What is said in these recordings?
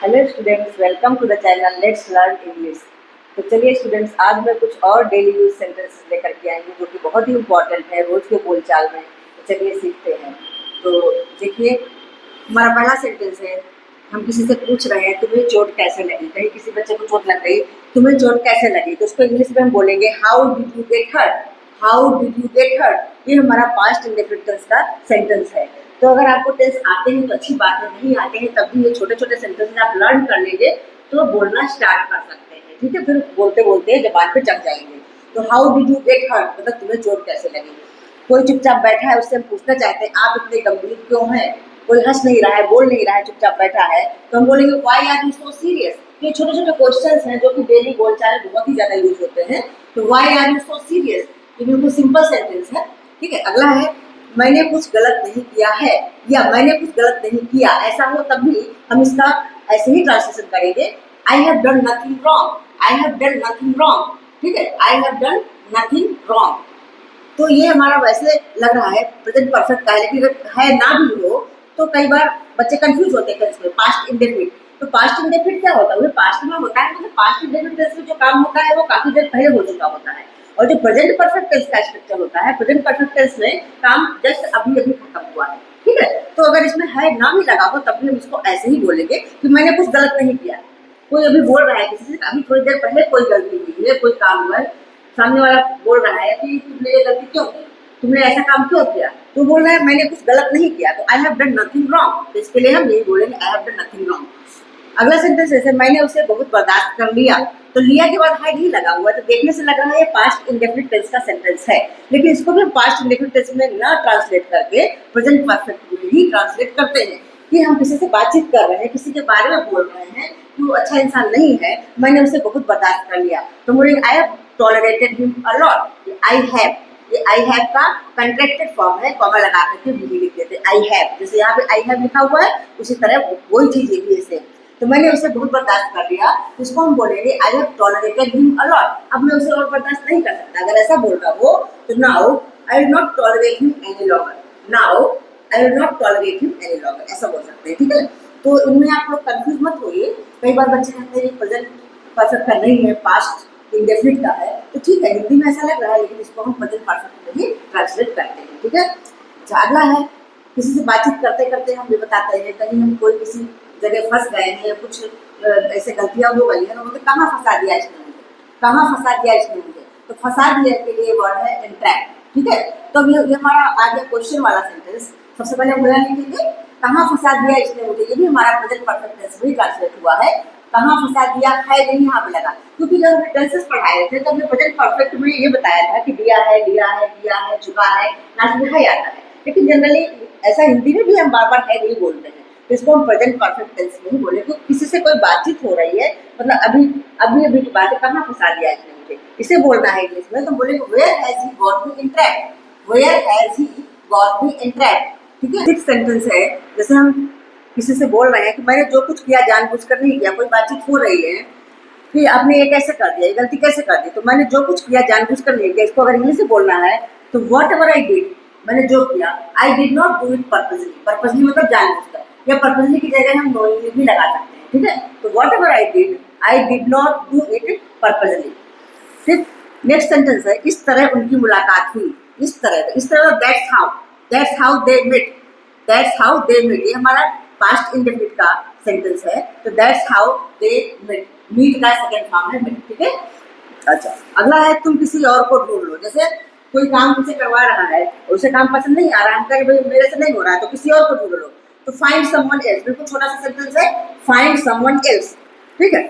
Hello students, welcome to the channel let's learn English. तो चलिए students, आज मैं कुछ और डेली यूज सेंटेंस लेकर के आई हूँ जो कि बहुत ही इंपॉर्टेंट है रोज के बोलचाल में। तो चलिए सीखते हैं। तो देखिए, हमारा पहला सेंटेंस है। हम किसी से पूछ रहे हैं तुम्हें चोट कैसे लगी। कहीं किसी बच्चे को चोट लग गई, तुम्हें चोट कैसे लगी, तो उसको इंग्लिश में हम बोलेंगे how did you get hurt. How did you get hurt, ये हमारा पास्ट इंडेफिनिट टेंस का सेंटेंस है। तो अगर आपको टेंस आते हैं तो अच्छी बात है, नहीं आते हैं तब भी ये छोटे छोटे सेंटेंस आप लर्न कर लेंगे तो बोलना स्टार्ट कर सकते हैं। ठीक है, फिर बोलते बोलते जबान पे चढ़ जाएंगे। तो how did you get hurt मतलब तुम्हें चोट कैसे लगी। कोई चुपचाप बैठा है, उससे हम पूछना चाहते हैं आप इतने गंभीर क्यों हैं। कोई हंस नहीं रहा है, बोल नहीं रहा है, चुपचाप बैठा है, तो हम बोलेंगे why are you so serious. ये छोटे छोटे क्वेश्चंस हैं जो कि डेली बोलचाल में बहुत ही ज्यादा यूज होते हैं। तो why are you so serious, ये बिल्कुल सिंपल सेंटेंस है। ठीक है, अगला है मैंने कुछ गलत नहीं किया है या मैंने कुछ गलत नहीं किया। ऐसा हो तब भी हम इसका ऐसे ही ट्रांसलेशन करेंगे, I have done nothing wrong. I have done nothing wrong. ठीक है, I have done nothing wrong. तो ये हमारा वैसे लग रहा है प्रेजेंट परफेक्ट का है, लेकिन अगर है ना भी हो तो कई बार बच्चे कंफ्यूज होते हैं इसमें पास्ट इंडेफिनिट। तो पास्ट इंडेफिनिट क्या होता है, वो पास्ट में होता है, तो पास्ट इंडेफिनिट टेंस में जो काम होता है वो काफी देर पहले हो चुका होता है। और जो प्रेजेंट परफेक्ट टेंस का स्ट्रक्चर होता है, प्रेजेंट परफेक्ट टेंस में काम जस्ट अभी अभी खत्म हुआ है। ठीक है, तो अगर इसमें है ना भी लगा हो तब भी हम इसको ऐसे ही बोलेंगे कि मैंने कुछ गलत नहीं किया। कोई अभी बोल रहा है किसी से, अभी थोड़ी देर पहले कोई गलती हुई है, कोई काम हुआ है, सामने वाला बोल रहा है कि तुमने ये गलती क्यों की, तुमने ऐसा काम क्यों किया, तो बोल रहा है मैंने कुछ गलत नहीं किया, तो I have done nothing wrong. तो इसके लिए हम यही बोलेंगे I have done nothing wrong. अगला सेंटेंस ऐसे, मैंने उसे बहुत बर्दाश्त कर लिया। तो लिया के बाद हैड ही लगा हुआ है, तो देखने से लग रहा है ये पास्ट इंडेफिनिट टेंस का सेंटेंस है, लेकिन इसको भी हम पास्ट इंडेफिनिट टेंस में ना ट्रांसलेट करके प्रेजेंट परफेक्ट में ही ट्रांसलेट करते हैं कि हम किसी से बातचीत कर रहे हैं, किसी के बारे में बोल रहे हैं कि वो अच्छा इंसान नहीं है, मैंने उसे बहुत बर्दाश्त कर लिया। तो बोलेंगे I have tolerated him a lot. I have, ये आई हैव का कंट्रैक्टेड फॉर्म है, कॉमा लगा करके भी लिख देते हैं आई हैव। जैसे यहाँ पे आई हैव लिखा हुआ है उसी तरह वही चीज लिखी है। तो मैंने उसे बहुत बर्दाश्त कर लिया, इसको हम बोलेंगे I have tolerated him a lot. अब मैं उसे और बर्दाश्त नहीं कर सकता, अगर ऐसा बोल रहा हो तो now I will not tolerate him any longer. Now I will not tolerate him any longer, ऐसा बोल सकते हैं। ठीक है, तो इनमें आप लोग कंफ्यूज मत होइए। कई बार बच्चे कहते हैं प्रेजेंट परफेक्ट का नहीं है, पास्ट इंडेफिनिट का है, तो ठीक है, हिंदी में ऐसा लग रहा है, लेकिन इसको हम प्रेजेंट परफेक्ट में ही ट्रांसलेट करते हैं। ठीक है, अच्छा अगला है, किसी से बातचीत करते करते हम ये बताते हैं कहीं हम कोई किसी जगह फंस गए हैं या कुछ ऐसे गलतियां हो गई है, तो बोलते कहाँ फंसा दिया इसने मुझे, कहाँ फंसा दिया इसने मुझे। तो फंसा दिया के लिए वर्ड है एंट्रैप। ठीक है, तो अब ये हमारा आ गया क्वेश्चन वाला सेंटेंस। सबसे पहले हम लिखेंगे कहाँ फंसा दिया इसने मुझे, ये भी हमारा प्रेजेंट परफेक्ट टेंस में ट्रांसलेट हुआ है। कहाँ फंसा दिया है नहीं यहाँ पे लगा, क्योंकि जब हमने टेंसेस पढ़ाए थे तो हमने प्रेजेंट परफेक्ट में ये बताया था कि दिया है, लिया है, दिया है, चुका है, लास्ट में है आता है। लेकिन जनरली ऐसा हिंदी में भी हम बार बार है नहीं बोलते हैं, तो इसको हम प्रेजेंट परफेक्ट टेंस में ही बोले। तो किसी से कोई बातचीत हो रही है, मतलब अभी अभी अभी की बात है, कहाँ फंसा दिया इसने मुझे, इसे बोलना है इंग्लिश में, तो बोलेंगे where has he got me entrapped. Where has he got me entrapped. ठीक है, सिक्स सेंटेंस है। जैसे हम किसी से बोल रहे हैं कि मैंने जो कुछ किया जानबूझकर नहीं किया, कोई बातचीत हो रही है कि आपने ये कैसे कर दिया, ये गलती कैसे कर दी, तो मैंने जो कुछ किया जानबूझकर नहीं किया, इसको अगर इंग्लिश से बोलना है तो वॉट एवर आई डिड, मैंने जो किया, आई did not do it purposely. Purposely मतलब जानबूझकर, या पर्पजली की जगह हम नोइंगली भी लगा सकते हैं। ठीक है, तो whatever I did not do it purposely. फिर नेक्स्ट सेंटेंस है, इस तरह उनकी मुलाकात हुई। इस तरह that's how they met. That's how they met, ये हमारा पास्ट इंडेफिनिट का सेंटेंस है। तो that's how they met, meet का सेकंड फॉर्म है मेट। ठीक है, अच्छा अगला है, तुम किसी और को ढूंढ लो। जैसे कोई काम तुमसे करवा रहा है, उसे काम पसंद नहीं आ रहा, हम कहें भाई मेरे से नहीं हो रहा है, तो किसी और को ढूंढ लो। तो फाइंड समवन एल्स, बिल्कुल छोटा सा सेंटेंस है, फाइंड समवन एल्स। ठीक है,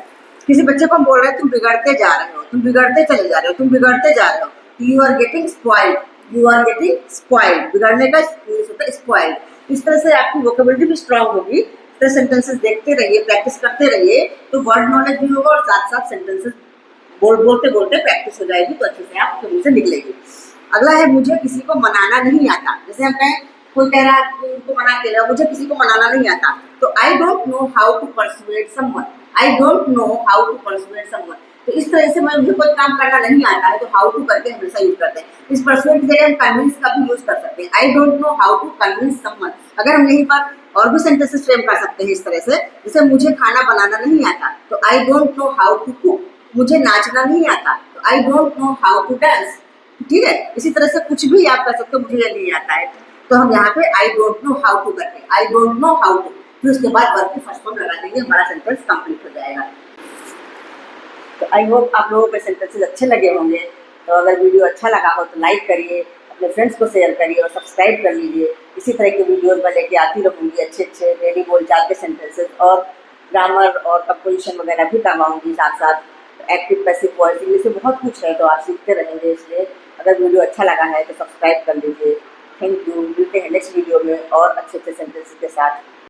किसी बच्चे को हम बोल रहे हैं तुम बिगड़ते जा रहे हो, तुम बिगड़ते चले जा रहे हो, तुम बिगड़ते जा रहे हो, you are getting spoiled. You are getting spoiled, बिगड़ने का इंग्लिश होता है स्पॉइल्ड। इस तरह से आपकी वोकेबुलरी भी स्ट्रांग होगी। इस तरह सेंटेंसेस देखते रहिए, प्रैक्टिस करते रहिए, तो वर्ड नॉलेज भी होगा और साथ साथ सेंटेंसेस बोलते बोलते प्रैक्टिस हो जाएगी, तो अच्छे से आपके मुंह से निकलेगी। अगला है, मुझे किसी को मनाना नहीं आता। जैसे हम कहें, कोई कह रहा है कि उनको मना के रहा, मुझे किसी को मनाना नहीं आता, तो I don't know how to persuade someone. I don't know how to persuade someone, तो इस तरह से मुझे कोई काम करना नहीं आता है तो हाउ टू करके हमेशा यूज करते हैं। इस परसुएट की जगह हम कन्विंस का भी यूज कर सकते हैं। I don't know how to convince someone. अगर हम यही बात और भी सेंटेंसेस फ्रेम कर सकते हैं इस तरह से, जैसे मुझे खाना बनाना नहीं आता तो I don't know how to cook. मुझे नाचना नहीं आता तो I don't know how to dance. ठीक है, इसी तरह से कुछ भी आप कर सकते हो, मुझे ये नहीं आता है तो हम यहाँ पे I don't know how to करके I don't know how to, फिर उसके बाद वर्ब की फर्स्ट फॉर्म लगा देंगे, हमारा सेंटेंस कंप्लीट हो जाएगा। तो आई होप आप लोगों के सेंटेंसेस अच्छे लगे होंगे। तो अगर वीडियो अच्छा लगा हो तो लाइक करिए, अपने फ्रेंड्स को शेयर करिए और सब्सक्राइब कर लीजिए। इसी तरह के वीडियोस मैं लेके आती रहूँगी, अच्छे अच्छे डेली बोलचाल के सेंटेंसेस और ग्रामर और कंपोजिशन वगैरह भी करवाऊँगी साथ साथ। एक्टिव पैसिव वॉइस इंग्लिश में बहुत कुछ है तो आप सीखते रहेंगे, इसलिए अगर वीडियो अच्छा लगा है तो सब्सक्राइब कर लीजिए। Thank you. मिलते हैं नेक्स्ट वीडियो में और अच्छे अच्छे सेंटेंसेस के साथ।